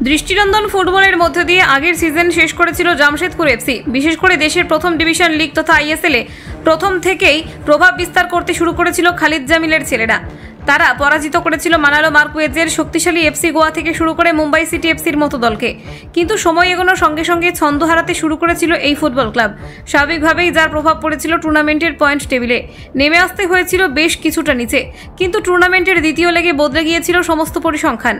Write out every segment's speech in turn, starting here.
দৃষ্টিনন্দন ফুটবলের মধ্য দিয়ে আগের সিজন শেষ করেছিল জামশেদপুর এফসি। বিশেষ করে দেশের প্রথম ডিভিশন লিগ তথা আইএসএলে প্রথম থেকেই প্রভাব বিস্তার করতে শুরু করেছিল খালিদ জামিলের ছেলেরা। তারা পরাজিত করেছিল মানালো মার্কুয়েজের শক্তিশালী এফসি গোয়া থেকে শুরু করে মুম্বাই সিটি এফসির মতো দলকে। কিন্তু সময় এগোনোর সঙ্গে সঙ্গে ছন্দ হারাতে শুরু করেছিল এই ফুটবল ক্লাব। স্বাভাবিকভাবেই যার প্রভাব পড়েছিল টুর্নামেন্টের পয়েন্ট টেবিলে, নেমে আসতে হয়েছিল বেশ কিছুটা নিচে। কিন্তু টুর্নামেন্টের দ্বিতীয় লেগে বদলে গিয়েছিল সমস্ত পরিসংখ্যান।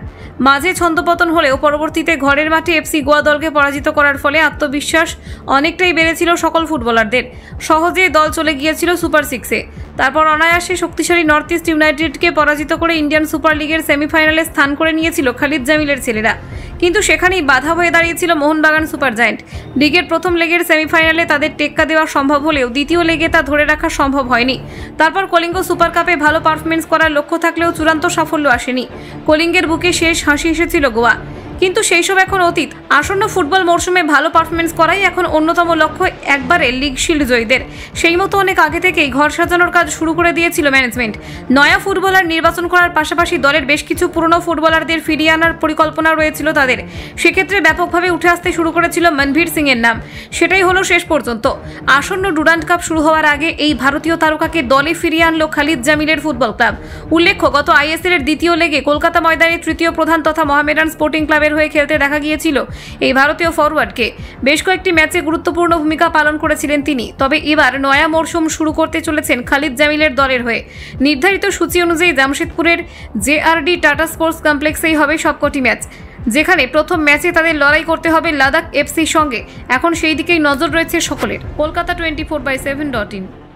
মাঝে ছন্দপতন হলেও পরবর্তীতে ঘরের মাঠে এফসি গোয়া দলকে পরাজিত করার ফলে আত্মবিশ্বাস অনেকটাই বেড়েছিল সকল ফুটবলারদের। সহজে দল চলে গিয়েছিল সুপার সিক্সে। তারপর অনায়াসে শক্তিশালী নর্থ ইস্ট ইউনাইটেডকে পরাজিত করে ইন্ডিয়ান সুপার লিগের সেমিফাইনালে স্থান করে নিয়েছিল খালিদ জামিলের ছেলেরা। কিন্তু সেখানেই বাধা হয়ে দাঁড়িয়েছিল মোহনবাগান সুপার জায়ান্ট। লিগের প্রথম লেগের সেমিফাইনালে তাদের টেক্কা দেওয়া সম্ভব হলেও দ্বিতীয় লেগে তা ধরে রাখা সম্ভব হয়নি। তারপর কলিঙ্গ সুপার কাপে ভালো পারফরমেন্স করার লক্ষ্য থাকলেও চূড়ান্ত সাফল্য আসেনি। কলিঙ্গের বুকে শেষ হাসি এসেছিল গোয়া। কিন্তু সেই সব এখন অতীত। আসন্ন ফুটবল মরশুমে ভালো পারফরমেন্স করাই এখন অন্যতম লক্ষ্য একবারে লিগ শিল্ড জয়ীদের। সেই মতো অনেক আগে থেকেই ঘর সাজানোর কাজ শুরু করে দিয়েছিল ম্যানেজমেন্ট। নয়া ফুটবলার নির্বাচন করার পাশাপাশি দলের বেশ কিছু পুরনো ফুটবলারদের ফিরিয়ে আনার পরিকল্পনা রয়েছিল তাদের। সেক্ষেত্রে ব্যাপকভাবে উঠে আসতে শুরু করেছিল মনভীর সিং এর নাম। সেটাই হলো শেষ পর্যন্ত। আসন্ন ডুরান্ড কাপ শুরু হওয়ার আগে এই ভারতীয় তারকাকে দলে ফিরিয়ে আনলো খালিদ জামিলের ফুটবল ক্লাব। উল্লেখ্য, গত আইএসএল এর দ্বিতীয় লেগে কলকাতা ময়দানে তৃতীয় প্রধান তথা মোহামেডান স্পোর্টিং ক্লাবের হয়ে খেলতে দেখা গিয়েছিল এই ভারতীয় ফরওয়ার্ডকে। বেশ কয়েকটি ম্যাচে গুরুত্বপূর্ণ ভূমিকা পালন করেছিলেন তিনি। তবে এবার নয়া মরশুম শুরু করতে চলেছেন খালিদ জামিলের দলের হয়ে। নির্ধারিত সূচি অনুযায়ী জামশেদপুরের জেআরডি টাটা স্পোর্টস কমপ্লেক্সেই হবে সবকটি ম্যাচ, যেখানে প্রথম ম্যাচে তাদের লড়াই করতে হবে লাদাখ এফসির সঙ্গে। এখন সেই দিকেই নজর রয়েছে সকলের। কলকাতা 24/7.in।